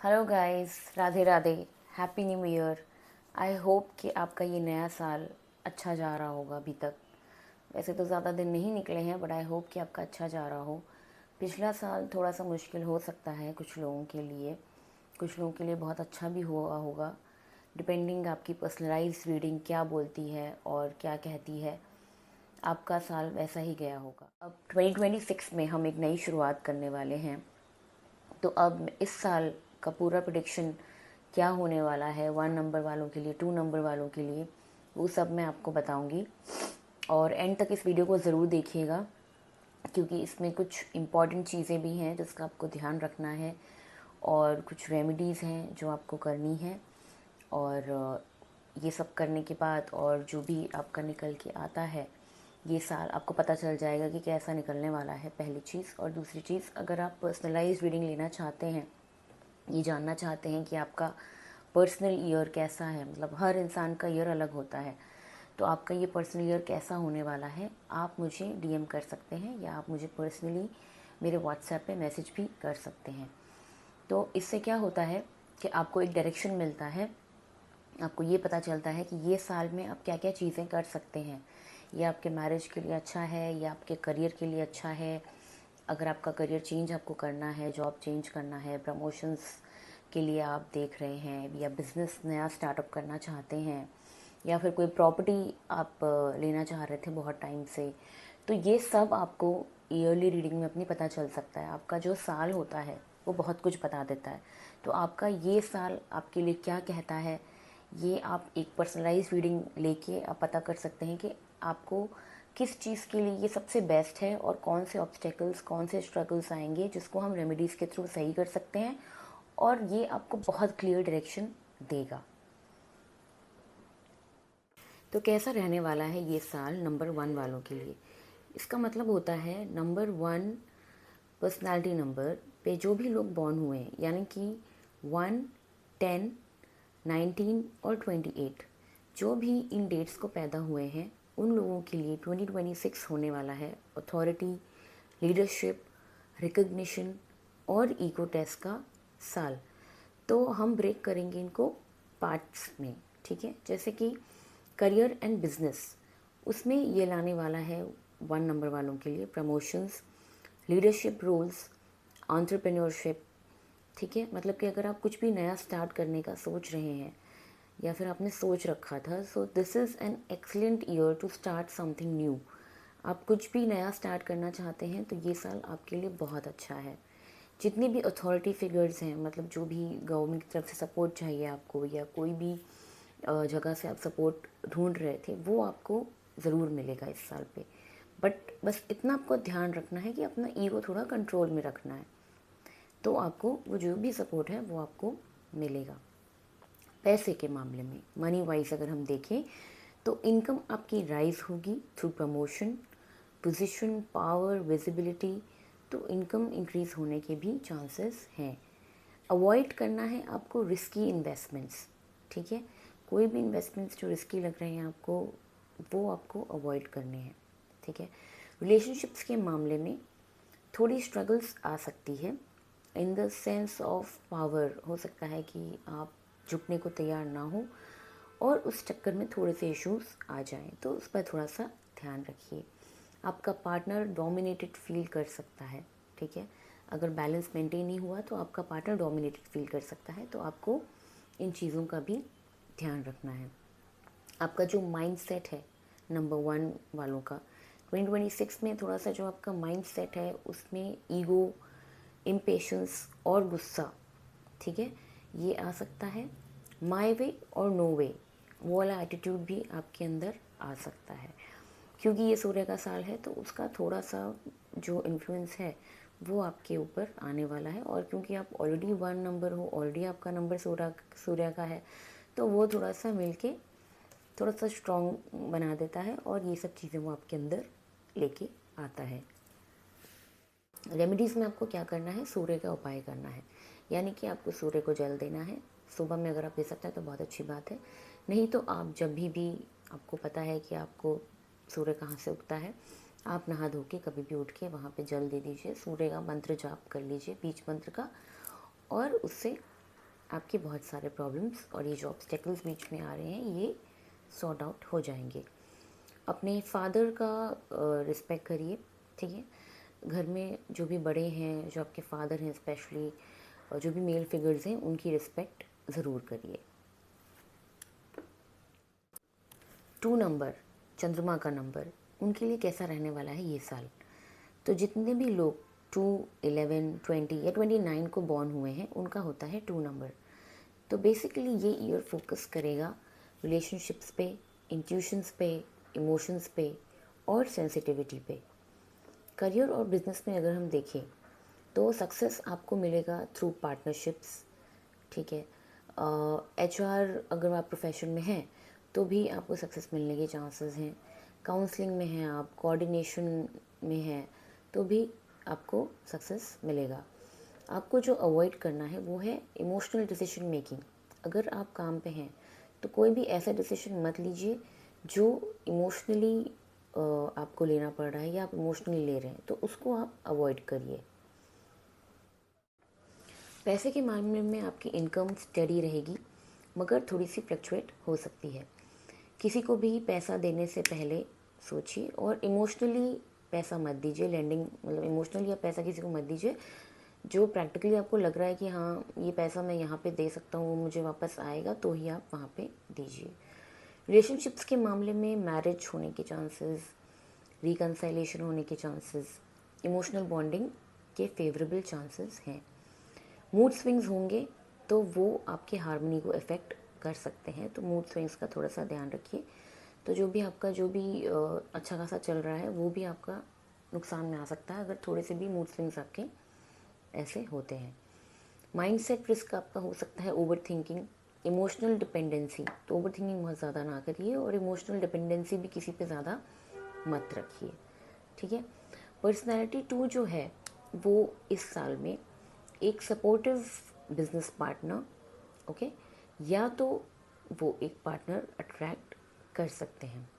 Hello guys, Radhe Radhe. Happy new year. I hope कि आपका ये नया साल अच्छा जा रहा होगा अभी तक। वैसे तो ज़्यादा दिन नहीं निकले हैं, बट आई होप कि आपका अच्छा जा रहा हो। पिछला साल थोड़ा सा मुश्किल हो सकता है कुछ लोगों के लिए, कुछ लोगों के लिए बहुत अच्छा भी हुआ होगा। डिपेंडिंग आपकी पर्सनलाइज रीडिंग क्या बोलती है और क्या कहती है, आपका साल वैसा ही गया होगा। अब 2026 में हम एक नई शुरुआत करने वाले हैं। तो अब इस साल का पूरा प्रेडिक्शन क्या होने वाला है 1 नंबर वालों के लिए, 2 नंबर वालों के लिए, वो सब मैं आपको बताऊंगी। और एंड तक इस वीडियो को ज़रूर देखिएगा, क्योंकि इसमें कुछ इम्पॉर्टेंट चीज़ें भी हैं जिसका आपको ध्यान रखना है, और कुछ रेमेडीज़ हैं जो आपको करनी है। और ये सब करने के बाद और जो भी आपका निकल के आता है ये साल, आपको पता चल जाएगा कि कैसा निकलने वाला है, पहली चीज़। और दूसरी चीज़, अगर आप पर्सनलाइज रीडिंग लेना चाहते हैं, ये जानना चाहते हैं कि आपका पर्सनल ईयर कैसा है, मतलब हर इंसान का ईयर अलग होता है, तो आपका ये पर्सनल ईयर कैसा होने वाला है, आप मुझे डीएम कर सकते हैं या आप मुझे पर्सनली मेरे व्हाट्सएप पे मैसेज भी कर सकते हैं। तो इससे क्या होता है कि आपको एक डायरेक्शन मिलता है, आपको ये पता चलता है कि ये साल में आप क्या क्या चीज़ें कर सकते हैं। ये आपके मैरिज के लिए अच्छा है या आपके करियर के लिए अच्छा है। अगर आपका करियर चेंज आपको करना है, जॉब चेंज करना है, प्रमोशंस के लिए आप देख रहे हैं, या बिज़नेस नया स्टार्टअप करना चाहते हैं, या फिर कोई प्रॉपर्टी आप लेना चाह रहे थे बहुत टाइम से, तो ये सब आपको ईयरली रीडिंग में अपनी पता चल सकता है। आपका जो साल होता है वो बहुत कुछ बता देता है। तो आपका ये साल आपके लिए क्या कहता है, ये आप एक पर्सनलाइज रीडिंग लेके आप पता कर सकते हैं कि आपको किस चीज़ के लिए ये सबसे बेस्ट है, और कौन से ऑब्स्टेकल्स, कौन से स्ट्रगल्स आएंगे जिसको हम रेमेडीज़ के थ्रू सही कर सकते हैं। और ये आपको बहुत क्लियर डायरेक्शन देगा। तो कैसा रहने वाला है ये साल नंबर 1 वालों के लिए। इसका मतलब होता है नंबर 1 पर्सनालिटी नंबर पे जो भी लोग बॉर्न हुए हैं, यानी कि 1, 10, 19 और 28, जो भी इन डेट्स को पैदा हुए हैं, उन लोगों के लिए 2026 होने वाला है अथॉरिटी, लीडरशिप, रिकग्निशन और ईगो टेस्ट का साल। तो हम ब्रेक करेंगे इनको पार्ट्स में, ठीक है। जैसे कि करियर एंड बिजनेस, उसमें ये लाने वाला है 1 नंबर वालों के लिए प्रमोशंस, लीडरशिप रोल्स, एंटरप्रेन्योरशिप, ठीक है। मतलब कि अगर आप कुछ भी नया स्टार्ट करने का सोच रहे हैं या फिर आपने सोच रखा था, so this is an excellent year to start something new. आप कुछ भी नया स्टार्ट करना चाहते हैं तो ये साल आपके लिए बहुत अच्छा है। जितनी भी अथॉरिटी फिगर्स हैं, मतलब जो भी गवर्नमेंट की तरफ से सपोर्ट चाहिए आपको, या कोई भी जगह से आप सपोर्ट ढूंढ रहे थे, वो आपको ज़रूर मिलेगा इस साल पे। बट बस इतना आपको ध्यान रखना है कि अपना ईगो थोड़ा कंट्रोल में रखना है, तो आपको वो जो भी सपोर्ट है वो आपको मिलेगा। पैसे के मामले में, मनी वाइज अगर हम देखें, तो इनकम आपकी राइज होगी through promotion, position, power, visibility. तो इनकम इंक्रीज होने के भी चांसेस हैं। अवॉइड करना है आपको रिस्की इन्वेस्टमेंट्स, ठीक है। कोई भी इन्वेस्टमेंट्स जो रिस्की लग रहे हैं आपको, वो आपको अवॉइड करने हैं, ठीक है। रिलेशनशिप्स के मामले में थोड़ी स्ट्रगल्स आ सकती है, in the sense of power. हो सकता है कि आप झुकने को तैयार ना हो और उस चक्कर में थोड़े से इश्यूज आ जाएं, तो उस पर थोड़ा सा ध्यान रखिए। आपका पार्टनर डोमिनेटेड फील कर सकता है, ठीक है। अगर बैलेंस मेंटेन नहीं हुआ तो आपका पार्टनर डोमिनेटेड फील कर सकता है, तो आपको इन चीज़ों का भी ध्यान रखना है। आपका जो माइंड सेट है नंबर 1 वालों का 2026 में, थोड़ा सा जो आपका माइंड सेट है उसमें ईगो, इम्पेशंस और गुस्सा, ठीक है, ये आ सकता है। माय वे और नो वे, वो वाला एटीट्यूड भी आपके अंदर आ सकता है, क्योंकि ये सूर्य का साल है, तो उसका थोड़ा सा जो इन्फ्लुएंस है वो आपके ऊपर आने वाला है। और क्योंकि आप ऑलरेडी 1 नंबर हो, ऑलरेडी आपका नंबर सूर्य का है, तो वो थोड़ा सा मिलके थोड़ा सा स्ट्रॉन्ग बना देता है, और ये सब चीज़ें वो आपके अंदर लेके आता है। रेमेडीज़ में आपको क्या करना है, सूर्य का उपाय करना है, यानी कि आपको सूर्य को जल देना है। सुबह में अगर आप दे सकते हैं तो बहुत अच्छी बात है, नहीं तो आप जब भी आपको पता है कि आपको सूर्य कहाँ से उगता है, आप नहा धो के कभी भी उठ के वहाँ पे जल दे दीजिए, सूर्य का मंत्र जाप कर लीजिए, बीज मंत्र का, और उससे आपके बहुत सारे प्रॉब्लम्स और ये जो ऑब्स्टेकल्स बीच में आ रहे हैं ये सॉर्ट आउट हो जाएंगे। अपने फादर का रिस्पेक्ट करिए, ठीक है। घर में जो भी बड़े हैं, जो आपके फादर हैं स्पेशली, जो भी मेल फिगर्स हैं, उनकी रिस्पेक्ट ज़रूर करिए। 2 नंबर, चंद्रमा का नंबर, उनके लिए कैसा रहने वाला है ये साल? तो जितने भी लोग 2, 11, 20 या 29 को बॉर्न हुए हैं उनका होता है 2 नंबर। तो बेसिकली ये ईयर फोकस करेगा रिलेशनशिप्स पे, इंट्यूशंस पे, इमोशंस पे और सेंसिटिविटी पे। करियर और बिजनेस में अगर हम देखें तो सक्सेस आपको मिलेगा थ्रू पार्टनरशिप्स, ठीक है। HR अगर आप प्रोफेशन में हैं तो भी आपको सक्सेस मिलने के चांसेस हैं। काउंसलिंग में हैं आप, कोऑर्डिनेशन में हैं तो भी आपको सक्सेस मिलेगा। आपको जो अवॉइड करना है वो है इमोशनल डिसीजन मेकिंग। अगर आप काम पे हैं तो कोई भी ऐसा डिसीजन मत लीजिए जो इमोशनली आपको लेना पड़ रहा है या आप इमोशनली ले रहे हैं, तो उसको आप अवॉइड करिए। पैसे के मामले में आपकी इनकम स्टेडी रहेगी मगर थोड़ी सी फ्लक्चुएट हो सकती है। किसी को भी पैसा देने से पहले सोचिए और इमोशनली पैसा मत दीजिए। लेंडिंग मतलब इमोशनली आप पैसा किसी को मत दीजिए। जो प्रैक्टिकली आपको लग रहा है कि हाँ ये पैसा मैं यहाँ पे दे सकता हूँ, वो मुझे वापस आएगा, तो ही आप वहाँ पे दीजिए। रिलेशनशिप्स के मामले में मैरिज होने के चांसेस, रिकन्साइलेशन होने के चांसेस, इमोशनल बॉन्डिंग के फेवरेबल चांसेस हैं। मूड स्विंग्स होंगे तो वो आपकी हार्मनी को इफ़ेक्ट कर सकते हैं, तो मूड स्विंग्स का थोड़ा सा ध्यान रखिए। तो जो भी आपका जो भी अच्छा खासा चल रहा है वो भी आपका नुकसान में आ सकता है अगर थोड़े से भी मूड स्विंग्स आपके ऐसे होते हैं। माइंडसेट रिस्क आपका हो सकता है ओवर थिंकिंग, इमोशनल डिपेंडेंसी। तो ओवर थिंकिंग बहुत ज़्यादा ना करिए और इमोशनल डिपेंडेंसी भी किसी पे ज़्यादा मत रखिए, ठीक है। पर्सनैलिटी 2 जो है वो इस साल में एक सपोर्टिव बिजनेस पार्टनर, ओके, या तो वो एक पार्टनर अट्रैक्ट कर सकते हैं।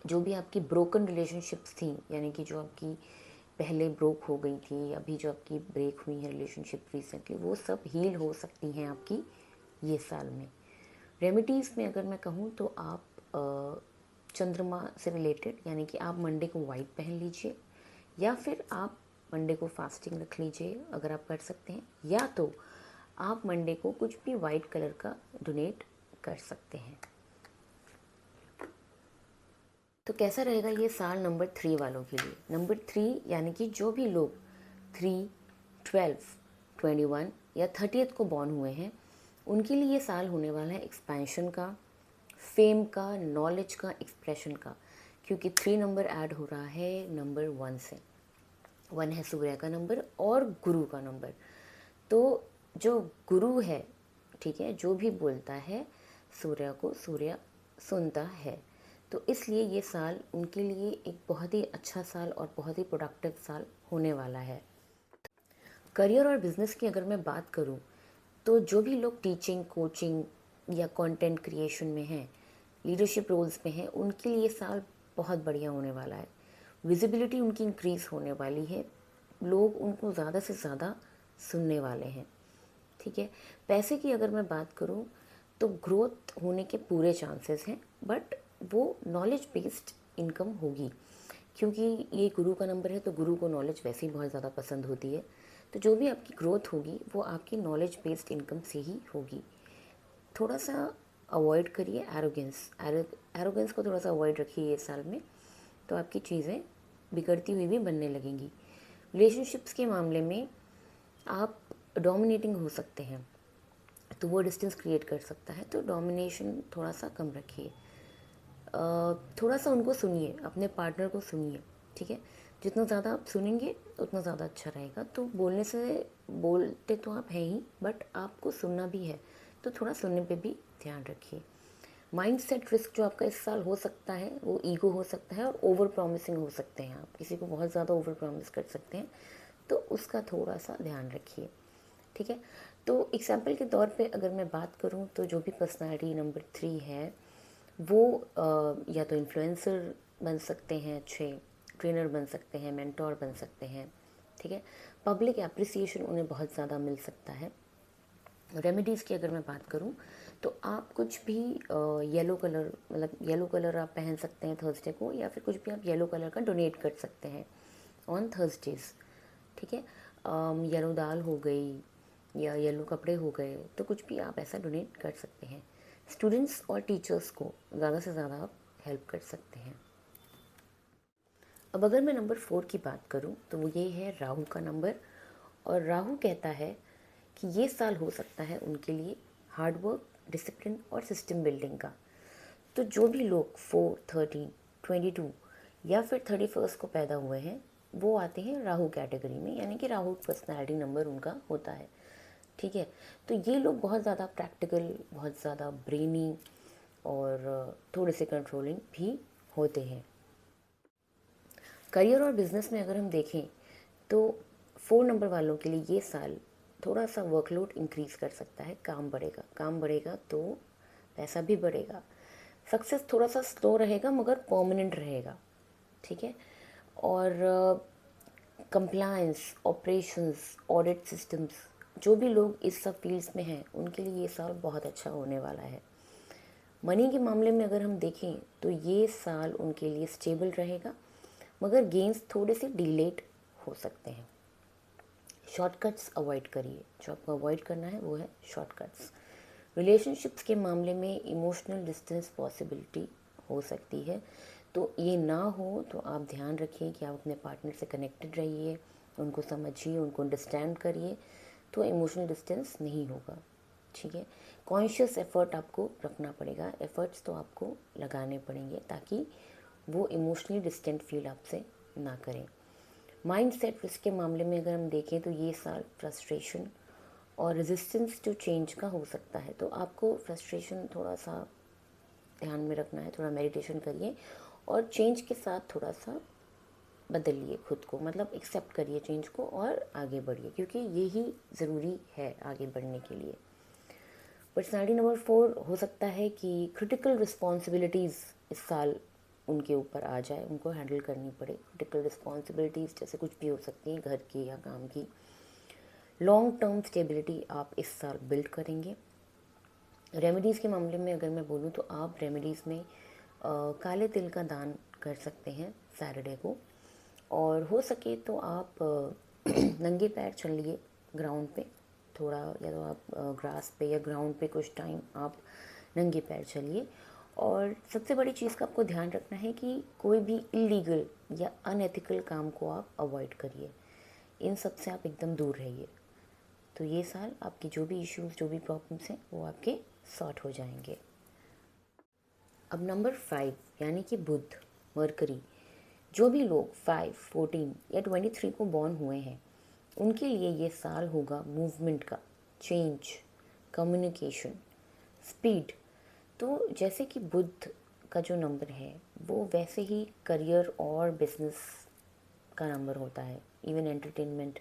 जो भी आपकी ब्रोकन रिलेशनशिप्स थी, यानी कि जो आपकी पहले ब्रोक हो गई थी, अभी जो आपकी ब्रेक हुई है रिलेशनशिप रिसेंटली, वो सब हील हो सकती हैं आपकी ये साल में। रेमेडीज़ में अगर मैं कहूँ तो आप चंद्रमा से रिलेटेड, यानी कि आप मंडे को वाइट पहन लीजिए या फिर आप मंडे को फास्टिंग रख लीजिए अगर आप कर सकते हैं, या तो आप मंडे को कुछ भी वाइट कलर का डोनेट कर सकते हैं। तो कैसा रहेगा ये साल नंबर 3 वालों के लिए? नंबर 3 यानी कि जो भी लोग 3, 12, 21 या 30th को बॉर्न हुए हैं उनके लिए ये साल होने वाला है एक्सपेंशन का, फेम का, नॉलेज का, एक्सप्रेशन का, क्योंकि 3 नंबर ऐड हो रहा है नंबर 1 से। 1 है सूर्य का नंबर और गुरु का नंबर। तो जो गुरु है, ठीक है, जो भी बोलता है सूर्य को सूर्य सुनता है। तो इसलिए ये साल उनके लिए एक बहुत ही अच्छा साल और बहुत ही प्रोडक्टिव साल होने वाला है। करियर और बिजनेस की अगर मैं बात करूं तो जो भी लोग टीचिंग, कोचिंग या कंटेंट क्रिएशन में हैं, लीडरशिप रोल्स में हैं, उनके लिए साल बहुत बढ़िया होने वाला है। विजिबिलिटी उनकी इंक्रीज़ होने वाली है, लोग उनको ज़्यादा से ज़्यादा सुनने वाले हैं, ठीक है। पैसे की अगर मैं बात करूं तो ग्रोथ होने के पूरे चांसेस हैं, बट वो नॉलेज बेस्ड इनकम होगी, क्योंकि ये गुरु का नंबर है तो गुरु को नॉलेज वैसे ही बहुत ज़्यादा पसंद होती है। तो जो भी आपकी ग्रोथ होगी वो आपकी नॉलेज बेस्ड इनकम से ही होगी। थोड़ा सा अवॉइड करिए एरोगेंस, एरोगेंस को थोड़ा सा अवॉइड रखिए ये साल में, तो आपकी चीज़ें बिगड़ती हुई भी बनने लगेंगी। रिलेशनशिप्स के मामले में आप डोमिनेटिंग हो सकते हैं तो वो डिस्टेंस क्रिएट कर सकता है, तो डोमिनेशन थोड़ा सा कम रखिए। थोड़ा सा उनको सुनिए, अपने पार्टनर को सुनिए, ठीक है। जितना ज़्यादा आप सुनेंगे उतना ज़्यादा अच्छा रहेगा। तो बोलने से, बोलते तो आप हैं ही बट आपको सुनना भी है, तो थोड़ा सुनने पे भी ध्यान रखिए। माइंड सेट रिस्क जो आपका इस साल हो सकता है वो ईगो हो सकता है और ओवर प्रॉमिसिंग हो सकते हैं। आप किसी को बहुत ज़्यादा ओवर प्रॉमिस कर सकते हैं, तो उसका थोड़ा सा ध्यान रखिए, ठीक है। तो एग्जाम्पल के तौर पे अगर मैं बात करूँ तो जो भी पर्सनालिटी नंबर 3 है वो या तो इन्फ्लुएंसर बन सकते हैं, अच्छे ट्रेनर बन सकते हैं, मेंटोर बन सकते हैं, ठीक है। पब्लिक एप्रिसिएशन उन्हें बहुत ज़्यादा मिल सकता है। रेमेडीज़ की अगर मैं बात करूं तो आप कुछ भी येलो कलर, मतलब येलो कलर आप पहन सकते हैं थर्सडे को, या फिर कुछ भी आप येलो कलर का डोनेट कर सकते हैं ऑन थर्सडेज। ठीक है, येलो दाल हो गई या येलो कपड़े हो गए, तो कुछ भी आप ऐसा डोनेट कर सकते हैं। स्टूडेंट्स और टीचर्स को ज़्यादा से ज़्यादा आप हेल्प कर सकते हैं। अब अगर मैं नंबर 4 की बात करूं तो वो ये है राहु का नंबर। और राहु कहता है कि ये साल हो सकता है उनके लिए हार्ड वर्क, डिसिप्लिन और सिस्टम बिल्डिंग का। तो जो भी लोग 4, 13, 22 या फिर 31 को पैदा हुए हैं वो आते हैं राहु कैटेगरी में, यानी कि राहु पर्सनैलिटी नंबर उनका होता है। ठीक है, तो ये लोग बहुत ज़्यादा प्रैक्टिकल, बहुत ज़्यादा ब्रेनी और थोड़े से कंट्रोलिंग भी होते हैं। करियर और बिजनेस में अगर हम देखें तो 4 नंबर वालों के लिए ये साल थोड़ा सा वर्कलोड इंक्रीज़ कर सकता है। काम बढ़ेगा तो पैसा भी बढ़ेगा। सक्सेस थोड़ा सा स्लो रहेगा मगर परमानेंट रहेगा। ठीक है, और कंप्लायंस, ऑपरेशंस, ऑडिट सिस्टम्स, जो भी लोग इस सब फील्ड्स में हैं उनके लिए ये साल बहुत अच्छा होने वाला है। मनी के मामले में अगर हम देखें तो ये साल उनके लिए स्टेबल रहेगा, मगर गेंस थोड़े से डिलेड हो सकते हैं। शॉर्टकट्स अवॉइड करिए, जो आपको अवॉइड करना है वो है शॉर्टकट्स। रिलेशनशिप्स के मामले में इमोशनल डिस्टेंस पॉसिबिलिटी हो सकती है, तो ये ना हो तो आप ध्यान रखिए कि आप अपने पार्टनर से कनेक्टेड रहिए, उनको समझिए, उनको अंडरस्टैंड करिए, तो इमोशनल डिस्टेंस नहीं होगा। ठीक है, कॉन्शियस एफर्ट आपको रखना पड़ेगा, एफर्ट्स तो आपको लगाने पड़ेंगे ताकि वो इमोशनली डिस्टेंट फील आपसे ना करें। माइंड सेट रिस्क के मामले में अगर हम देखें तो ये साल फ्रस्ट्रेशन और रेजिस्टेंस जो चेंज का हो सकता है, तो आपको फ्रस्ट्रेशन थोड़ा सा ध्यान में रखना है, थोड़ा मेडिटेशन करिए और चेंज के साथ थोड़ा सा बदलिए खुद को, मतलब एक्सेप्ट करिए चेंज को और आगे बढ़िए, क्योंकि यही ज़रूरी है आगे बढ़ने के लिए। पर्सनालिटी नंबर 4 हो सकता है कि क्रिटिकल रिस्पॉन्सिबिलिटीज़ इस साल उनके ऊपर आ जाए, उनको हैंडल करनी पड़े। क्रिटिकल रिस्पॉन्सिबिलिटीज़ जैसे कुछ भी हो सकती हैं, घर की या काम की। लॉन्ग टर्म स्टेबिलिटी आप इस साल बिल्ड करेंगे। रेमेडीज़ के मामले में अगर मैं बोलूँ तो आप रेमेडीज़ में काले तिल का दान कर सकते हैं सैटरडे को, और हो सके तो आप नंगे पैर चलिए ग्राउंड पे थोड़ा, या तो आप ग्रास पे या ग्राउंड पे कुछ टाइम आप नंगे पैर चलिए। और सबसे बड़ी चीज़ का आपको ध्यान रखना है कि कोई भी इलीगल या अनएथिकल काम को आप अवॉइड करिए, इन सब से आप एकदम दूर रहिए। तो ये साल आपकी जो भी इश्यूज़, जो भी प्रॉब्लम्स हैं वो आपके सॉर्ट हो जाएंगे। अब नंबर 5 यानी कि बुध, मरकरी। जो भी लोग 5, 14 या 23 को बॉर्न हुए हैं उनके लिए ये साल होगा मूवमेंट का, चेंज, कम्युनिकेशन, स्पीड। तो जैसे कि बुध का जो नंबर है वो वैसे ही करियर और बिजनेस का नंबर होता है, इवन एंटरटेनमेंट।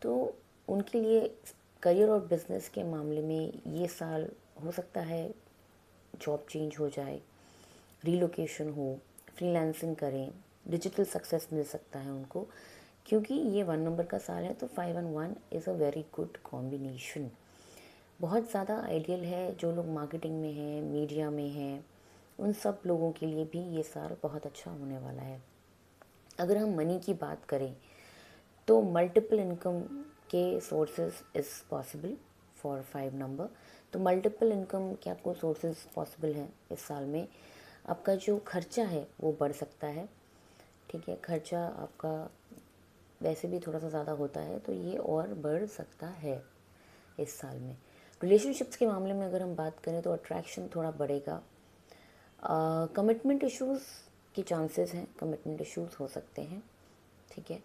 तो उनके लिए करियर और बिजनेस के मामले में ये साल हो सकता है जॉब चेंज हो जाए, रीलोकेशन हो, फ्रीलांसिंग करें, डिजिटल सक्सेस मिल सकता है उनको, क्योंकि ये 1 नंबर का साल है। तो 5 and 1 is a very good combination, बहुत ज़्यादा आइडियल है। जो लोग मार्केटिंग में हैं, मीडिया में हैं, उन सब लोगों के लिए भी ये साल बहुत अच्छा होने वाला है। अगर हम मनी की बात करें तो मल्टीपल इनकम के sources is possible for 5 number. तो मल्टीपल इनकम के आपको सोर्सेज पॉसिबल हैं इस साल में। आपका जो खर्चा है वो बढ़ सकता है। ठीक है, खर्चा आपका वैसे भी थोड़ा सा ज़्यादा होता है, तो ये और बढ़ सकता है इस साल में। रिलेशनशिप्स के मामले में अगर हम बात करें तो अट्रैक्शन थोड़ा बढ़ेगा। कमिटमेंट इश्यूज़ के चांसेस हैं, कमिटमेंट इश्यूज़ हो सकते हैं। ठीक है,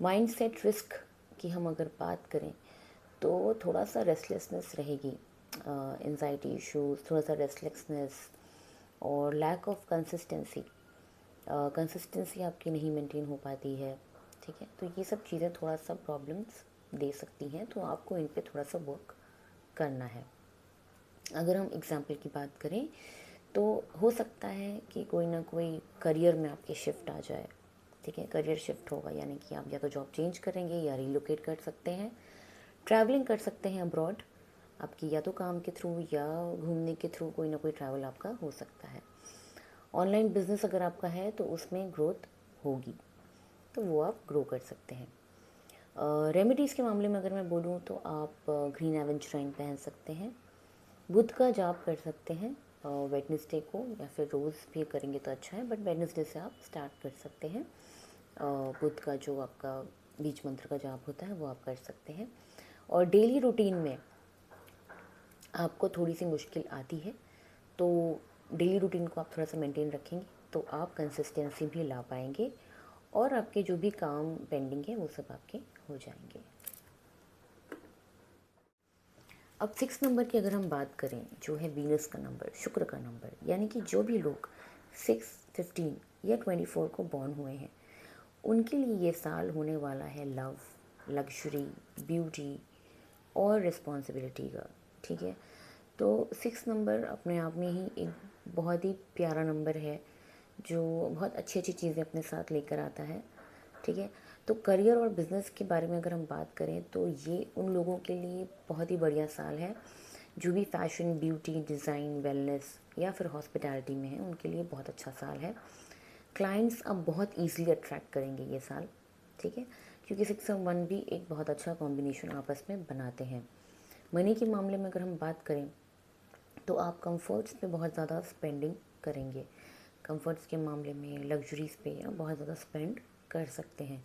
माइंड सेट रिस्क की हम अगर बात करें तो थोड़ा सा रेस्टलेसनेस रहेगी, एंजाइटी इश्यूज़, थोड़ा सा रेस्टलेसनेस और लैक ऑफ कंसिस्टेंसी, कंसिस्टेंसी आपकी नहीं मेंटेन हो पाती है। ठीक है, तो ये सब चीज़ें थोड़ा सा प्रॉब्लम्स दे सकती हैं, तो आपको इन पे थोड़ा सा वर्क करना है। अगर हम एग्जाम्पल की बात करें तो हो सकता है कि कोई ना कोई करियर में आपके शिफ्ट आ जाए। ठीक है, करियर शिफ्ट होगा यानी कि आप या तो जॉब चेंज करेंगे या रिलोकेट कर सकते हैं, ट्रैवलिंग कर सकते हैं अब्रॉड, आपकी या तो काम के थ्रू या घूमने के थ्रू कोई ना कोई ट्रैवल आपका हो सकता है। ऑनलाइन बिजनेस अगर आपका है तो उसमें ग्रोथ होगी, तो वो आप ग्रो कर सकते हैं। रेमेडीज़ के मामले में अगर मैं बोलूँ तो आप ग्रीन एवेंचुराइन पहन सकते हैं, बुध का जाप कर सकते हैं वेडनेसडे को, या फिर रोज़ भी करेंगे तो अच्छा है, बट वेडनेसडे से आप स्टार्ट कर सकते हैं। बुध का जो आपका बीज मंत्र का जाप होता है वो आप कर सकते हैं। और डेली रूटीन में आपको थोड़ी सी मुश्किल आती है, तो डेली रूटीन को आप थोड़ा सा मेंटेन रखेंगे तो आप कंसिस्टेंसी भी ला पाएंगे, और आपके जो भी काम पेंडिंग है वो सब आपके हो जाएंगे। अब 6 नंबर की अगर हम बात करें, जो है वीनस का नंबर, शुक्र का नंबर, यानी कि जो भी लोग 6, 15 या 24 को बॉर्न हुए हैं उनके लिए ये साल होने वाला है लव, लग्जरी, ब्यूटी और रिस्पॉन्सिबिलिटी का। ठीक है, तो 6 नंबर अपने आप में ही एक बहुत ही प्यारा नंबर है जो बहुत अच्छी अच्छी चीज़ें अपने साथ लेकर आता है। ठीक है, तो करियर और बिज़नेस के बारे में अगर हम बात करें तो ये उन लोगों के लिए बहुत ही बढ़िया साल है जो भी फैशन, ब्यूटी, डिज़ाइन, वेलनेस या फिर हॉस्पिटैलिटी में है, उनके लिए बहुत अच्छा साल है। क्लाइंट्स अब बहुत ईजीली अट्रैक्ट करेंगे ये साल। ठीक है, क्योंकि 6 और 1 भी एक बहुत अच्छा कॉम्बिनेशन आपस में बनाते हैं। मनी के मामले में अगर हम बात करें तो आप कंफर्ट्स पे बहुत ज़्यादा स्पेंडिंग करेंगे, कंफर्ट्स के मामले में लग्जरीज़ पे आप बहुत ज़्यादा स्पेंड कर सकते हैं,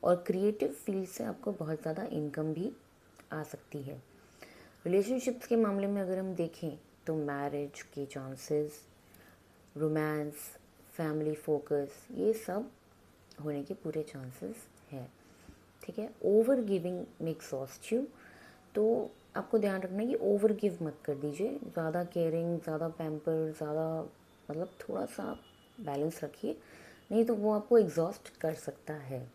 और क्रिएटिव फील्ड से आपको बहुत ज़्यादा इनकम भी आ सकती है। रिलेशनशिप्स के मामले में अगर हम देखें तो मैरिज के चांसेस, रोमांस, फैमिली फोकस, ये सब होने के पूरे चांसेस हैं। ठीक है, ओवर गिविंग में एग्जॉस्ट यू, तो आपको ध्यान रखना है कि ओवर गिव मत कर दीजिए, ज़्यादा केयरिंग, ज़्यादा पैम्पर, ज़्यादा मतलब थोड़ा सा बैलेंस रखिए, नहीं तो वो आपको एग्जॉस्ट कर सकता है।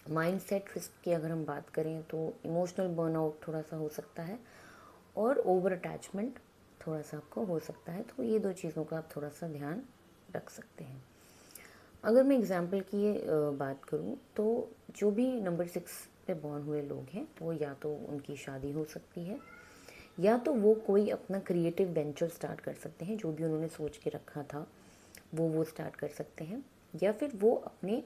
माइंडसेट रिस्क की अगर हम बात करें तो इमोशनल बर्नआउट थोड़ा सा हो सकता है, और ओवर अटैचमेंट थोड़ा सा आपको हो सकता है, तो ये 2 चीज़ों का आप थोड़ा सा ध्यान रख सकते हैं। अगर मैं एग्जांपल की बात करूं तो जो भी नंबर 6 पे बॉर्न हुए लोग हैं वो या तो उनकी शादी हो सकती है, या तो वो कोई अपना क्रिएटिव वेंचर स्टार्ट कर सकते हैं, जो भी उन्होंने सोच के रखा था वो स्टार्ट कर सकते हैं, या फिर वो अपने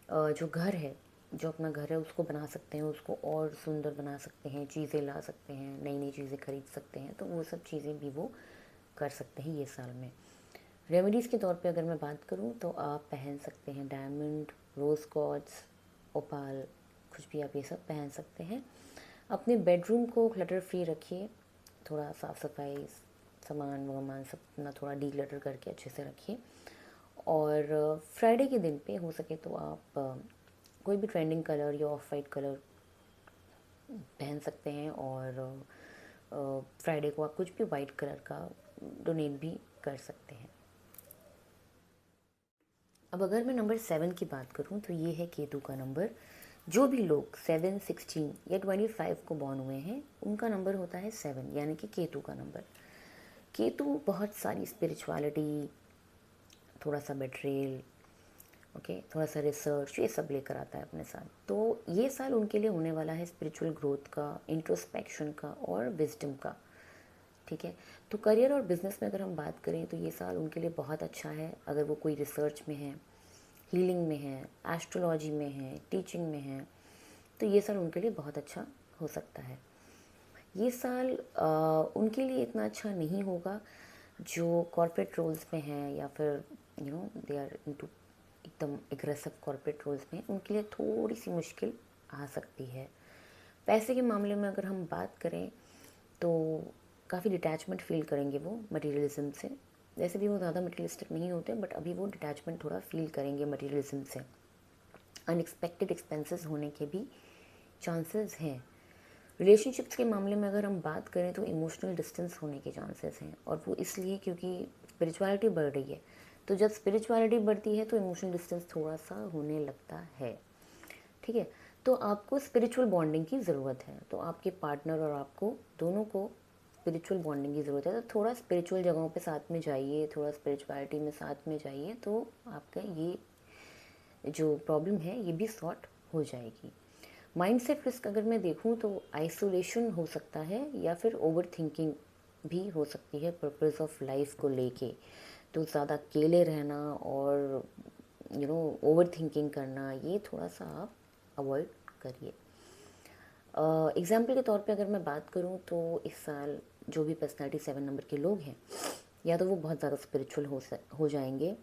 जो घर है, जो अपना घर है उसको बना सकते हैं, उसको और सुंदर बना सकते हैं, चीज़ें ला सकते हैं, नई नई चीज़ें खरीद सकते हैं, तो वो सब चीज़ें भी वो कर सकते हैं ये साल में। रेमेडीज़ के तौर पे अगर मैं बात करूँ तो आप पहन सकते हैं डायमंड, रोज़ क्वार्ट्ज, ओपाल, कुछ भी आप ये सब पहन सकते हैं। अपने बेडरूम को क्लटर फ्री रखिए, थोड़ा साफ़ सफाई, सामान वामान सब अपना थोड़ा डी क्लटर करके अच्छे से रखिए। और फ्राइडे के दिन पे हो सके तो आप कोई भी ट्रेंडिंग कलर या ऑफ वाइट कलर पहन सकते हैं, और फ्राइडे को आप कुछ भी वाइट कलर का डोनेट भी कर सकते हैं। अब अगर मैं नंबर 7 की बात करूं तो ये है केतु का नंबर। जो भी लोग 7, 16 या 25 को बॉर्न हुए हैं उनका नंबर होता है 7, यानी कि केतु का नंबर। केतु बहुत सारी स्पिरिचुअलिटी, थोड़ा सा बेट्रेल, ओके, थोड़ा सा रिसर्च, ये सब लेकर आता है अपने साथ। तो ये साल उनके लिए होने वाला है स्पिरिचुअल ग्रोथ का, इंट्रोस्पेक्शन का और विजडम का। ठीक है, तो करियर और बिजनेस में अगर हम बात करें तो ये साल उनके लिए बहुत अच्छा है। अगर वो कोई रिसर्च में है, हीलिंग में है, एस्ट्रोलॉजी में है, टीचिंग में है, तो ये साल उनके लिए बहुत अच्छा हो सकता है। ये साल उनके लिए इतना अच्छा नहीं होगा जो कॉर्पोरेट रोल्स में हैं, या फिर दे आर इनटू एकदम एग्रेसिव कॉर्पोरेट रोल्स में, उनके लिए थोड़ी सी मुश्किल आ सकती है। पैसे के मामले में अगर हम बात करें तो काफ़ी डिटैचमेंट फील करेंगे वो मटेरियलिज्म से। वैसे भी वो ज़्यादा मटेरियलिस्टिक नहीं होते, बट अभी वो डिटैचमेंट थोड़ा फील करेंगे मटेरियलिज्म से। अनएक्सपेक्टेड एक्सपेंसेस होने के भी चांसेस हैं। रिलेशनशिप्स के मामले में अगर हम बात करें तो इमोशनल डिस्टेंस होने के चांसेस हैं, और वो इसलिए क्योंकि स्पिरिचुअलिटी बढ़ रही है। तो जब स्पिरिचुअलिटी बढ़ती है तो इमोशनल डिस्टेंस थोड़ा सा होने लगता है। ठीक है, तो आपको स्पिरिचुअल बॉन्डिंग की ज़रूरत है, तो आपके पार्टनर और आपको दोनों को स्पिरिचुअल बॉन्डिंग की ज़रूरत है। तो थोड़ा स्पिरिचुअल जगहों पे साथ में जाइए, थोड़ा स्पिरिचुअलिटी में साथ में जाइए, तो आपका ये जो प्रॉब्लम है ये भी सॉर्ट हो जाएगी। माइंडसेट रिस्क अगर मैं देखूं तो आइसोलेशन हो सकता है या फिर ओवर थिंकिंग भी हो सकती है पर्पस ऑफ लाइफ को लेके। तो ज़्यादा अकेले रहना और ओवर थिंकिंग करना, ये थोड़ा सा आप अवॉइड करिए। एग्ज़ाम्पल के तौर पे अगर मैं बात करूँ तो इस साल जो भी पर्सनैलिटी 7 नंबर के लोग हैं, या तो वो बहुत ज़्यादा स्पिरिचुअल हो जाएंगे,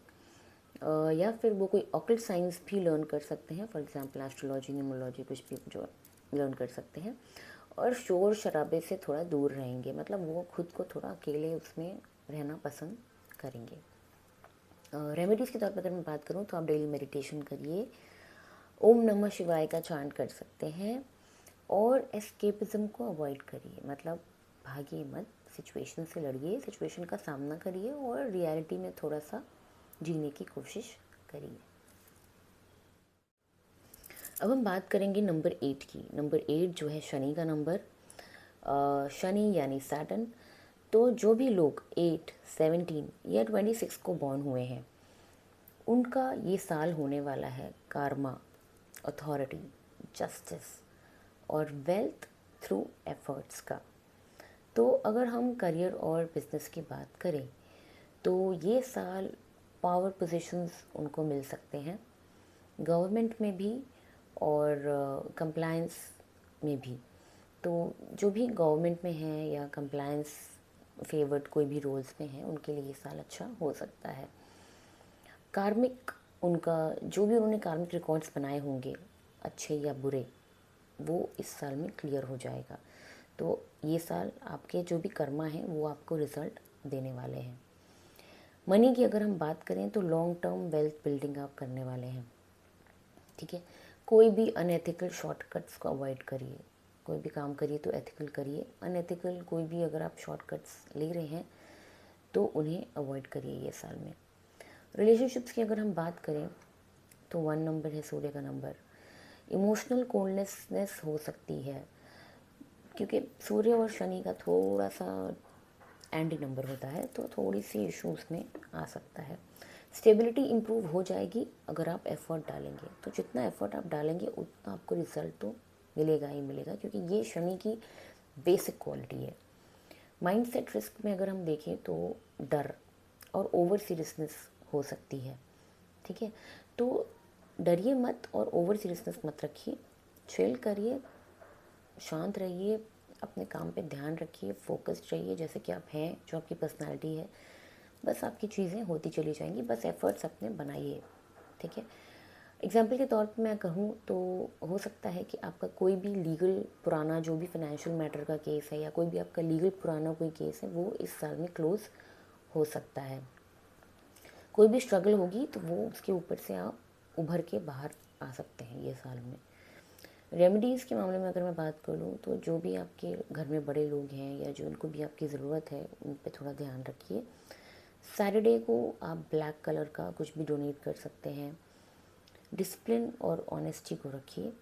या फिर वो कोई ऑकल्ट साइंस भी लर्न कर सकते हैं, फॉर एग्जांपल एस्ट्रोलॉजी, न्यूमरोलॉजी, कुछ भी जो लर्न कर सकते हैं। और शोर शराबे से थोड़ा दूर रहेंगे, मतलब वो खुद को थोड़ा अकेले उसमें रहना पसंद करेंगे। रेमेडीज़ के तौर पर अगर मैं बात करूँ तो आप डेली मेडिटेशन करिए, ओम नमः शिवाय का चांट कर सकते हैं, और एस्केपिज्म को अवॉइड करिए, मतलब भागिए मत, सिचुएशन से लड़िए, सिचुएशन का सामना करिए और रियलिटी में थोड़ा सा जीने की कोशिश करिए। अब हम बात करेंगे नंबर 8 की। नंबर 8 जो है शनि का नंबर, शनि यानी सैटर्न। तो जो भी लोग 8, 17 या 26 को बॉर्न हुए हैं, उनका ये साल होने वाला है कार्मा, अथॉरिटी, जस्टिस और वेल्थ थ्रू एफर्ट्स का। तो अगर हम करियर और बिजनेस की बात करें तो ये साल पावर पोजीशंस उनको मिल सकते हैं, गवर्नमेंट में भी और कंप्लायंस में भी। तो जो भी गवर्नमेंट में है या कंप्लायंस फेवर्ड कोई भी रोल्स में है, उनके लिए ये साल अच्छा हो सकता है। कार्मिक, उनका जो भी उन्होंने कार्मिक रिकॉर्ड्स बनाए होंगे, अच्छे या बुरे, वो इस साल में क्लियर हो जाएगा। तो ये साल आपके जो भी कर्मा हैं वो आपको रिज़ल्ट देने वाले हैं। मनी की अगर हम बात करें तो लॉन्ग टर्म वेल्थ बिल्डिंग आप करने वाले हैं, ठीक है। कोई भी अनएथिकल शॉर्टकट्स को अवॉइड करिए, कोई भी काम करिए तो एथिकल करिए, अनएथिकल कोई भी अगर आप शॉर्टकट्स ले रहे हैं तो उन्हें अवॉइड करिए ये साल में। रिलेशनशिप्स की अगर हम बात करें तो 1 नंबर है सूर्य का नंबर। इमोशनल कोल्डनेस हो सकती है, क्योंकि सूर्य और शनि का थोड़ा सा एंटी नंबर होता है, तो थोड़ी सी इशू उसमें आ सकता है। स्टेबिलिटी इम्प्रूव हो जाएगी अगर आप एफ़र्ट डालेंगे, तो जितना एफ़र्ट आप डालेंगे उतना आपको रिज़ल्ट तो मिलेगा ही मिलेगा, क्योंकि ये शनि की बेसिक क्वालिटी है। माइंडसेट रिस्क में अगर हम देखें तो डर और ओवर सीरियसनेस हो सकती है, ठीक है। तो डरिए मत और ओवर सीरियसनेस मत रखिए, चिल करिए, शांत रहिए, अपने काम पे ध्यान रखिए, फोकस्ड रहिए जैसे कि आप हैं, जो आपकी पर्सनालिटी है। बस आपकी चीज़ें होती चली जाएंगी, बस एफर्ट्स अपने बनाइए, ठीक है। एग्जाम्पल के तौर पे मैं कहूँ तो हो सकता है कि आपका कोई भी लीगल पुराना जो भी फाइनेंशियल मैटर का केस है, या कोई भी आपका लीगल पुराना कोई केस है, वो इस साल में क्लोज़ हो सकता है। कोई भी स्ट्रगल होगी तो वो उसके ऊपर से आप उभर के बाहर आ सकते हैं ये साल में। रेमेडीज़ के मामले में अगर मैं बात करूँ तो जो भी आपके घर में बड़े लोग हैं या जो उनको भी आपकी ज़रूरत है, उन पे थोड़ा ध्यान रखिए। सैटरडे को आप ब्लैक कलर का कुछ भी डोनेट कर सकते हैं। डिसिप्लिन और ऑनेस्टी को रखिए,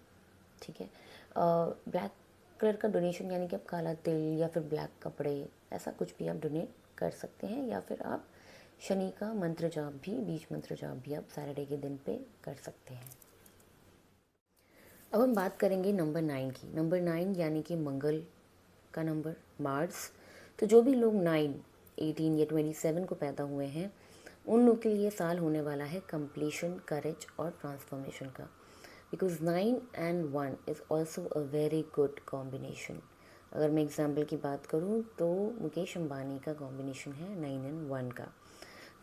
ठीक है। ब्लैक कलर का डोनेशन यानी कि आप काला तिल या फिर ब्लैक कपड़े, ऐसा कुछ भी आप डोनेट कर सकते हैं, या फिर आप शनि का मंत्र जाप भी, बीज मंत्र जाप भी आप सैटरडे के दिन पे कर सकते हैं। अब हम बात करेंगे नंबर 9 की। नंबर 9 यानी कि मंगल का नंबर, मार्स। तो जो भी लोग 9, 18 या 27 को पैदा हुए हैं, उन लोग के लिए साल होने वाला है कंप्लीशन, करेज और ट्रांसफॉर्मेशन का, because 9 and 1 is also a very good combination. अगर मैं एग्जाम्पल की बात करूँ तो मुकेश अंबानी का कॉम्बिनेशन है 9 एंड 1 का।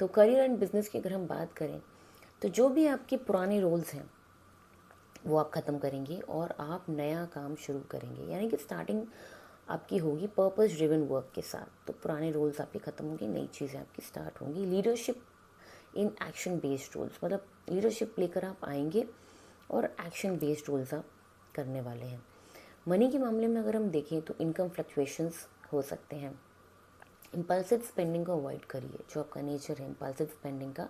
तो करियर एंड बिजनेस की अगर हम बात करें तो जो भी आपके पुराने रोल्स हैं वो आप ख़त्म करेंगे और आप नया काम शुरू करेंगे, यानी कि स्टार्टिंग आपकी होगी पर्पस ड्रिवन वर्क के साथ। तो पुराने रोल्स आपके ख़त्म होंगे, नई चीज़ें आपकी स्टार्ट होंगी। Leadership in action based roles, मतलब लीडरशिप लेकर आप आएंगे और एक्शन बेस्ड रोल्स आप करने वाले हैं। मनी के मामले में अगर हम देखें तो इनकम फ्लक्चुएशंस हो सकते हैं। इम्पल्सिव स्पेंडिंग को अवॉइड करिए, जो आपका नेचर है इम्पल्सिव स्पेंडिंग का,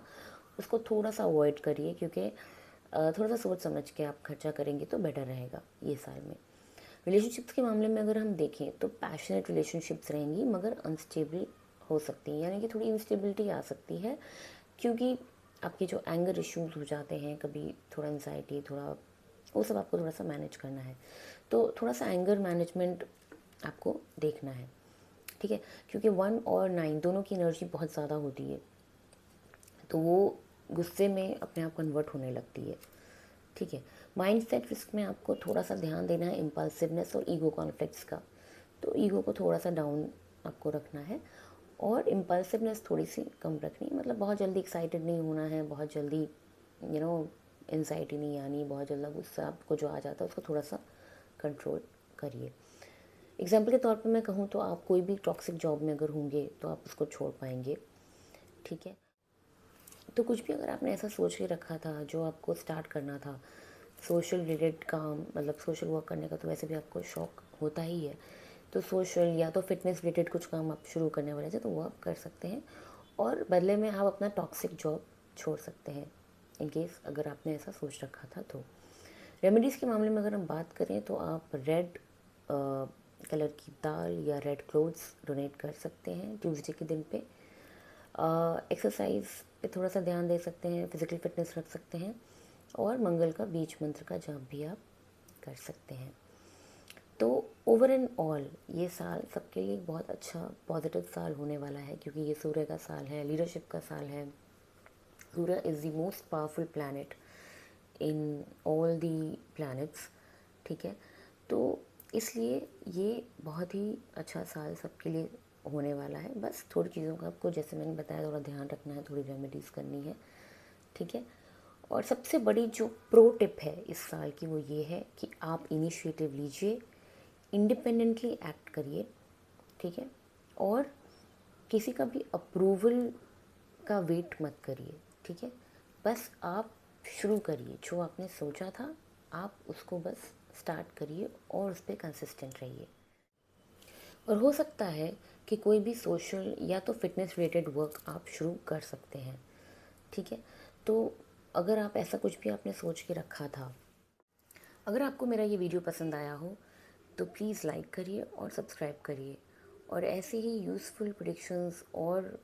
उसको थोड़ा सा अवॉइड करिए, क्योंकि थोड़ा सा सोच समझ के आप खर्चा करेंगे तो बेटर रहेगा ये साल में। रिलेशनशिप्स के मामले में अगर हम देखें तो पैशनेट रिलेशनशिप्स रहेंगी मगर अनस्टेबल हो सकती हैं, यानी कि थोड़ी इंस्टेबिलिटी आ सकती है, क्योंकि आपके जो एंगर इश्यूज हो जाते हैं, कभी थोड़ा एंजाइटी, थोड़ा वो सब आपको थोड़ा सा मैनेज करना है। तो थोड़ा सा एंगर मैनेजमेंट आपको देखना है, ठीक है, क्योंकि 1 और 9 दोनों की एनर्जी बहुत ज़्यादा होती है, तो वो गुस्से में अपने आप कन्वर्ट होने लगती है, ठीक है। माइंडसेट रिस्क में आपको थोड़ा सा ध्यान देना है इम्पल्सिवनेस और ईगो कॉन्फ्लिक्ट्स का। तो ईगो को थोड़ा सा डाउन आपको रखना है और इम्पल्सिवनेस थोड़ी सी कम रखनी है, मतलब बहुत जल्दी एक्साइटेड नहीं होना है, बहुत जल्दी एंजाइटी नहीं आनी, बहुत जल्दी गुस्सा आपको जो आ जाता है उसको थोड़ा सा कंट्रोल करिए। एग्जाम्पल के तौर पे मैं कहूँ तो आप कोई भी टॉक्सिक जॉब में अगर होंगे तो आप उसको छोड़ पाएंगे, ठीक है। तो कुछ भी अगर आपने ऐसा सोच के रखा था जो आपको स्टार्ट करना था, सोशल रिलेटेड काम, मतलब सोशल वर्क करने का तो वैसे भी आपको शौक होता ही है, तो सोशल या तो फिटनेस रिलेटेड कुछ काम आप शुरू करने वाले थे तो वो आप कर सकते हैं, और बदले में आप अपना टॉक्सिक जॉब छोड़ सकते हैं, इन केस अगर आपने ऐसा सोच रखा था तो। रेमेडीज़ के मामले में अगर हम बात करें तो आप रेड कलर की दाल या रेड क्लोथ्स डोनेट कर सकते हैं ट्यूसडे के दिन पे। एक्सरसाइज पे थोड़ा सा ध्यान दे सकते हैं, फिज़िकल फिटनेस रख सकते हैं, और मंगल का बीज मंत्र का जाप भी आप कर सकते हैं। तो ओवर एंड ऑल ये साल सबके लिए बहुत अच्छा पॉजिटिव साल होने वाला है, क्योंकि ये सूर्य का साल है, लीडरशिप का साल है। Surya is the most powerful planet in all the planets, ठीक है। तो इसलिए ये बहुत ही अच्छा साल सबके लिए होने वाला है। बस थोड़ी चीज़ों का आपको, जैसे मैंने बताया, थोड़ा ध्यान रखना है, थोड़ी रेमेडीज़ करनी है, ठीक है। और सबसे बड़ी जो प्रो टिप है इस साल की वो ये है कि आप इनिशिएटिव लीजिए, इंडिपेंडेंटली एक्ट करिए, ठीक है, और किसी का भी अप्रूवल का वेट मत करिए, ठीक है। बस आप शुरू करिए, जो आपने सोचा था आप उसको बस स्टार्ट करिए और उस पर कंसिस्टेंट रहिए। और हो सकता है कि कोई भी सोशल या तो फिटनेस रिलेटेड वर्क आप शुरू कर सकते हैं, ठीक है। तो अगर आप ऐसा कुछ भी आपने सोच के रखा था, अगर आपको मेरा ये वीडियो पसंद आया हो तो प्लीज़ लाइक करिए और सब्सक्राइब करिए, और ऐसे ही यूज़फुल प्रेडिक्शंस और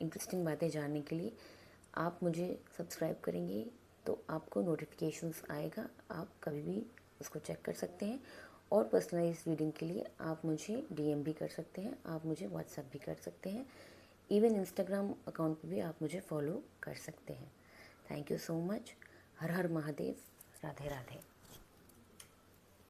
इंटरेस्टिंग बातें जानने के लिए आप मुझे सब्सक्राइब करेंगे तो आपको नोटिफिकेशंस आएगा, आप कभी भी उसको चेक कर सकते हैं। और पर्सनलाइज रीडिंग के लिए आप मुझे डीएम भी कर सकते हैं, आप मुझे व्हाट्सएप भी कर सकते हैं, इवन इंस्टाग्राम अकाउंट पे भी आप मुझे फॉलो कर सकते हैं। Thank you so much. Her her Mahadev. Radhe Radhe.